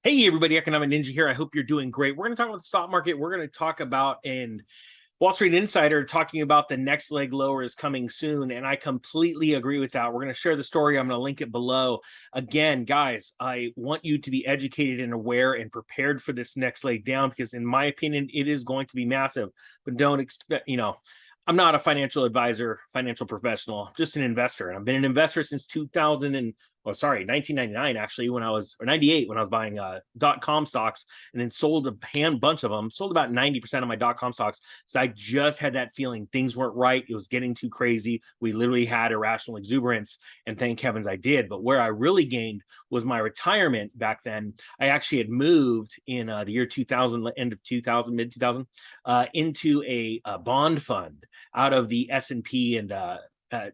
Hey everybody, Economic Ninja here. I hope you're doing great. We're going to talk about the stock market. We're going to talk about Wall Street Insider talking about the next leg lower is coming soon, and I completely agree with that. We're going to share the story. I'm going to link it below. Again, guys, I want you to be educated and aware and prepared for this next leg down because, in my opinion, it is going to be massive. But don't expect, I'm not a financial advisor, financial professional, just an investor. And I've been an investor since 1999, actually, when I was, or 98, when I was buying .com stocks, and then sold a bunch of them, sold about 90% of my .com stocks. So I just had that feeling things weren't right. It was getting too crazy. We literally had irrational exuberance, and thank heavens I did. But where I really gained was my retirement back then. I actually had moved in the year 2000, end of 2000, mid 2000, into a bond fund out of the S&P and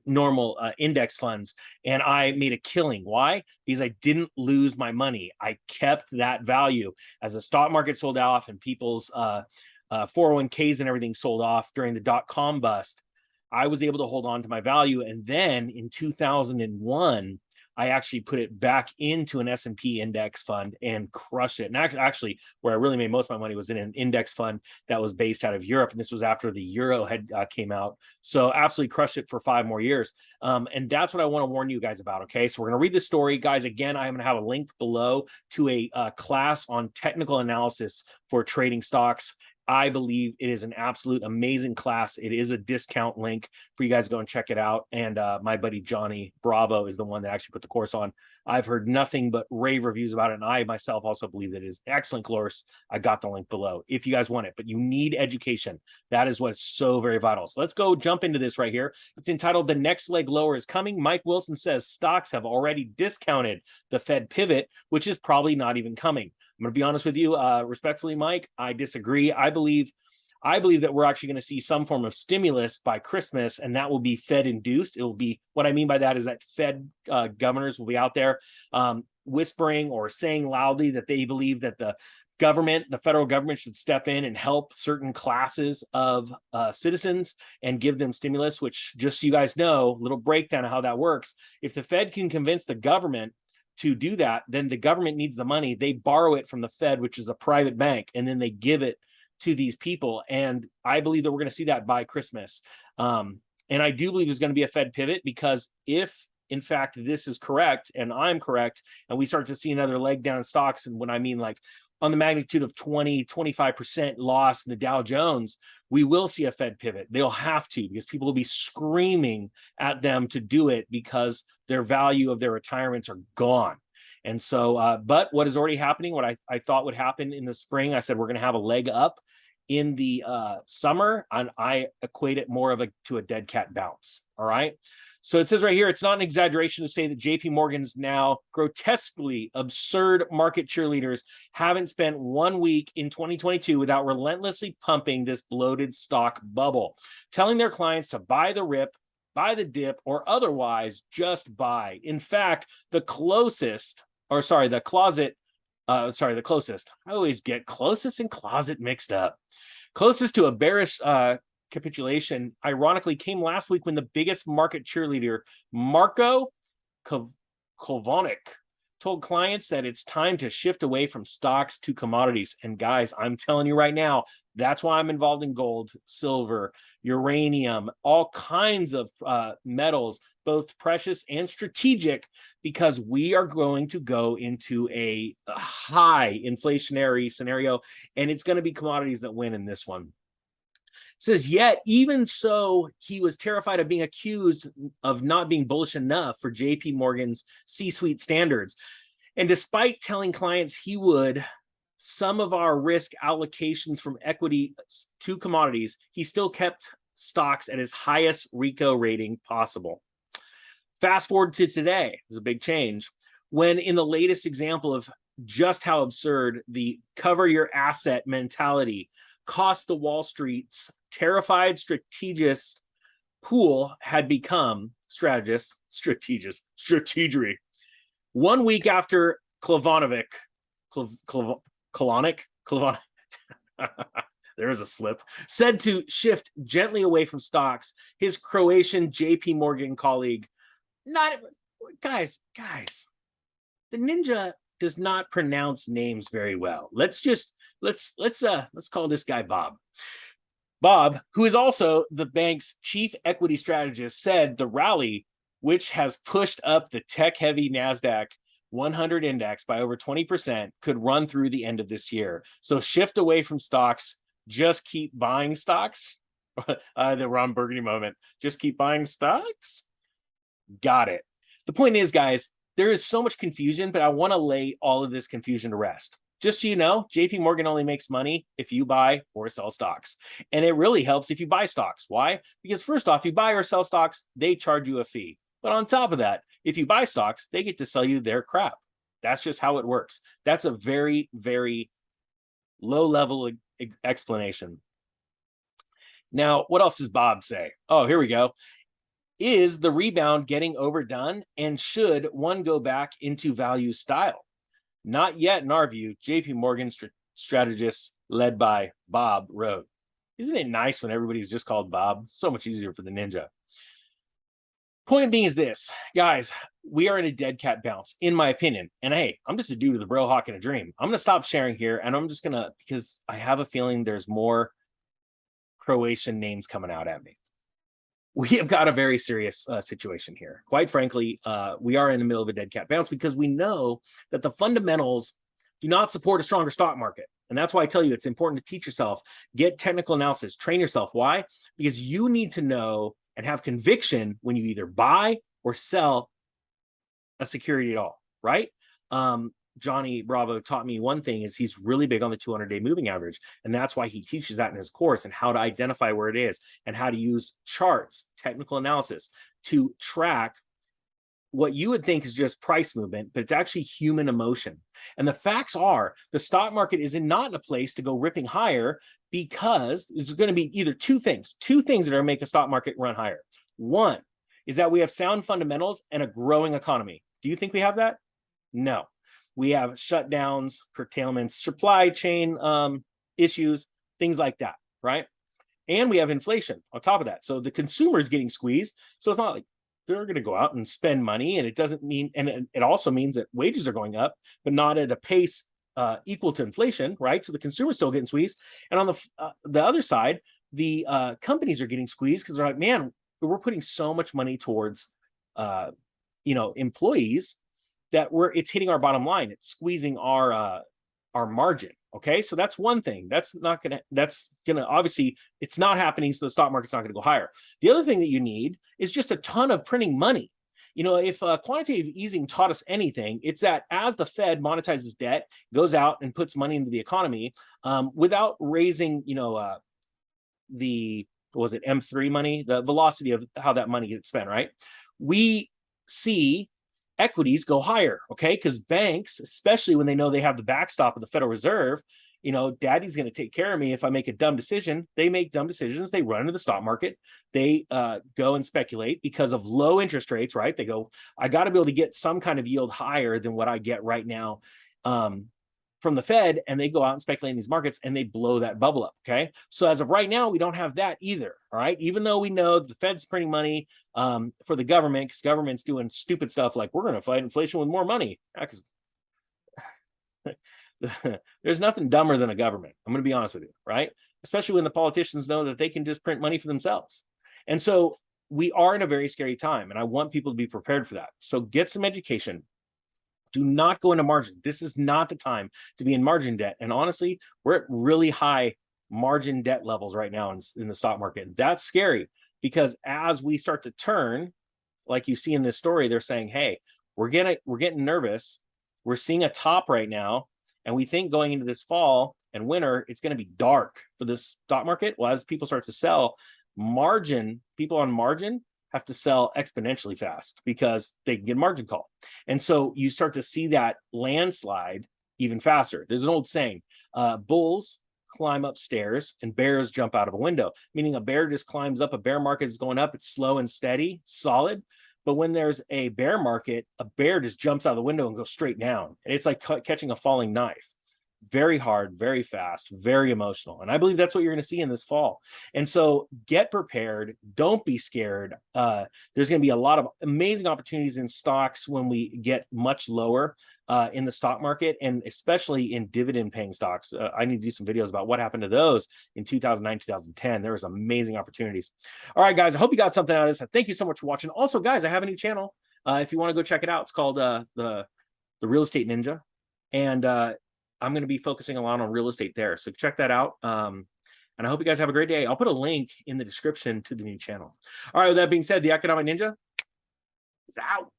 normal index funds, and I made a killing. Why? Because I didn't lose my money. I kept that value as the stock market sold off and people's 401ks and everything sold off during the dot-com bust. I was able to hold on to my value, and then in 2001 I actually put it back into an S&P index fund and crushed it. And actually, where I really made most of my money was in an index fund that was based out of Europe. And this was after the euro had came out. So absolutely crushed it for 5 more years. And that's what I want to warn you guys about. Okay, so we're going to read the story, guys. Again, I'm going to have a link below to a class on technical analysis for trading stocks. I believe it is an absolute amazing class. It is a discount link for you guys to go and check it out. And my buddy Johnny Bravo is the one that actually put the course on. I've heard nothing but rave reviews about it, and I myself also believe that it is an excellent course. I got the link below if you guys want it, but you need education. That is what's so very vital. So let's go jump into this right here. It's entitled "The Next Leg Lower is Coming." Mike Wilson says stocks have already discounted the Fed pivot, which is probably not even coming. I'm going to be honest with you, respectfully, Mike, I disagree. I believe that we're actually going to see some form of stimulus by Christmas, and that will be Fed induced. It will be, what I mean by that is that Fed governors will be out there whispering or saying loudly that they believe that the federal government should step in and help certain classes of citizens and give them stimulus, which, just so you guys know, little breakdown of how that works. If the Fed can convince the government to do that, then the government needs the money. They borrow it from the Fed, which is a private bank, and then they give it to these people. And I believe that we're going to see that by Christmas. And I do believe there's going to be a Fed pivot, because if in fact this is correct and I'm correct, and we start to see another leg down in stocks, and when I mean like on the magnitude of 20-25% loss in the Dow Jones, we will see a Fed pivot. They'll have to, because people will be screaming at them to do it because their value of their retirements are gone. And so, but what is already happening, what I thought would happen in the spring, I said we're going to have a leg up in the summer, and I equate it more to a dead cat bounce. All right. So it says right here, it's not an exaggeration to say that JP Morgan's now grotesquely absurd market cheerleaders haven't spent 1 week in 2022 without relentlessly pumping this bloated stock bubble, telling their clients to buy the rip, buy the dip, or otherwise just buy. In fact, the closest. I always get closest and closet mixed up. Closest to a bearish capitulation, ironically, came last week when the biggest market cheerleader, Marco Kolvonik, told clients that it's time to shift away from stocks to commodities. And guys, I'm telling you right now, that's why I'm involved in gold, silver, uranium, all kinds of metals, both precious and strategic, because we are going to go into a high inflationary scenario, and it's going to be commodities that win in this one. Says, yet, even so, he was terrified of being accused of not being bullish enough for JP Morgan's C-suite standards. And despite telling clients he would some of our risk allocations from equity to commodities, he still kept stocks at his highest RICO rating possible. Fast forward to today, there's a big change, when in the latest example of just how absurd the cover your asset mentality cost the Wall Street's terrified strategist pool had become strategery. 1 week after Kolvonik, there's a slip, said to shift gently away from stocks, his Croatian JP Morgan colleague, guys, the ninja does not pronounce names very well. Let's call this guy Bob. Bob, who is also the bank's chief equity strategist, said the rally, which has pushed up the tech-heavy NASDAQ 100 index by over 20%, could run through the end of this year. So shift away from stocks, just keep buying stocks. The Ron Burgundy moment. Just keep buying stocks. Got it. The point is, guys, there is so much confusion, but I want to lay all of this confusion to rest. Just so you know, JP Morgan only makes money if you buy or sell stocks. And it really helps if you buy stocks. Why? Because first off, you buy or sell stocks, they charge you a fee. But on top of that, if you buy stocks, they get to sell you their crap. That's just how it works. That's a very, very low level explanation. Now, what else does Bob say? Oh, here we go. Is the rebound getting overdone? And should one go back into value style? Not yet, in our view. JP Morgan strategists led by Bob wrote. Isn't it nice when everybody's just called Bob? So much easier for the ninja. Point being is this, guys, we are in a dead cat bounce, in my opinion. And hey, I'm just a dude with a bro hawk and a dream. I'm going to stop sharing here, and I'm just going to, because I have a feeling there's more Croatian names coming out at me. We have got a very serious situation here. Quite frankly, we are in the middle of a dead cat bounce because we know that the fundamentals do not support a stronger stock market. And that's why I tell you it's important to teach yourself, get technical analysis, train yourself. Why? Because you need to know and have conviction when you either buy or sell a security at all, right? Johnny Bravo taught me one thing is he's really big on the 200-day moving average. And that's why he teaches that in his course and how to identify where it is and how to use charts, technical analysis to track what you would think is just price movement, but it's actually human emotion. And the facts are the stock market is not in a place to go ripping higher because there's going to be either two things that are going to make a stock market run higher. One is that we have sound fundamentals and a growing economy. Do you think we have that? No. We have shutdowns, curtailments, supply chain issues, things like that, right? And we have inflation on top of that. So the consumer is getting squeezed. So it's not like they're going to go out and spend money. And it doesn't mean, and it also means that wages are going up, but not at a pace equal to inflation, right? So the consumer's still getting squeezed. And on the other side, the companies are getting squeezed because they're like, man, we're putting so much money towards, employees that it's hitting our bottom line. It's squeezing our margin. Okay, so that's one thing. That's gonna obviously it's not happening. So the stock market's not gonna go higher. The other thing that you need is just a ton of printing money. If quantitative easing taught us anything, it's that as the Fed monetizes debt, goes out and puts money into the economy without raising, the M3 money, the velocity of how that money gets spent, right? We see equities go higher, okay? Because banks, especially when they know they have the backstop of the Federal Reserve, daddy's going to take care of me if I make a dumb decision. They make dumb decisions. They run into the stock market. They go and speculate because of low interest rates, right? They go, I got to be able to get some kind of yield higher than what I get right now from the Fed, and they go out and speculate in these markets and they blow that bubble up, okay? So as of right now, we don't have that either, all right? Even though we know the Fed's printing money for the government, because government's doing stupid stuff like we're going to fight inflation with more money. There's nothing dumber than a government. I'm going to be honest with you, right? Especially when the politicians know that they can just print money for themselves. And so we are in a very scary time, and I want people to be prepared for that. So get some education. Do not go into margin. This is not the time to be in margin debt. And honestly, we're at really high margin debt levels right now in the stock market. That's scary because as we start to turn, like you see in this story, they're saying, hey, we're getting nervous. We're seeing a top right now. And we think going into this fall and winter, it's going to be dark for this stock market. Well, as people start to sell, people on margin have to sell exponentially fast because they can get margin call. And so you start to see that landslide even faster. There's an old saying, bulls climb upstairs and bears jump out of a window, meaning a bear just climbs up. A bear market is going up. It's slow and steady, solid. But when there's a bear market, a bear just jumps out of the window and goes straight down. And it's like catching a falling knife. Very hard, very fast, very emotional. And I believe that's what you're going to see in this fall. And so get prepared. Don't be scared. There's going to be a lot of amazing opportunities in stocks when we get much lower. in the stock market, and especially in dividend paying stocks. I need to do some videos about what happened to those in 2009, 2010. There was amazing opportunities. All right, guys, I hope you got something out of this. Thank you so much for watching. Also, guys, I have a new channel. If you want to go check it out, it's called the Real Estate Ninja. And I'm going to be focusing a lot on real estate there. So check that out. And I hope you guys have a great day. I'll put a link in the description to the new channel. All right, with that being said, the Economic Ninja is out.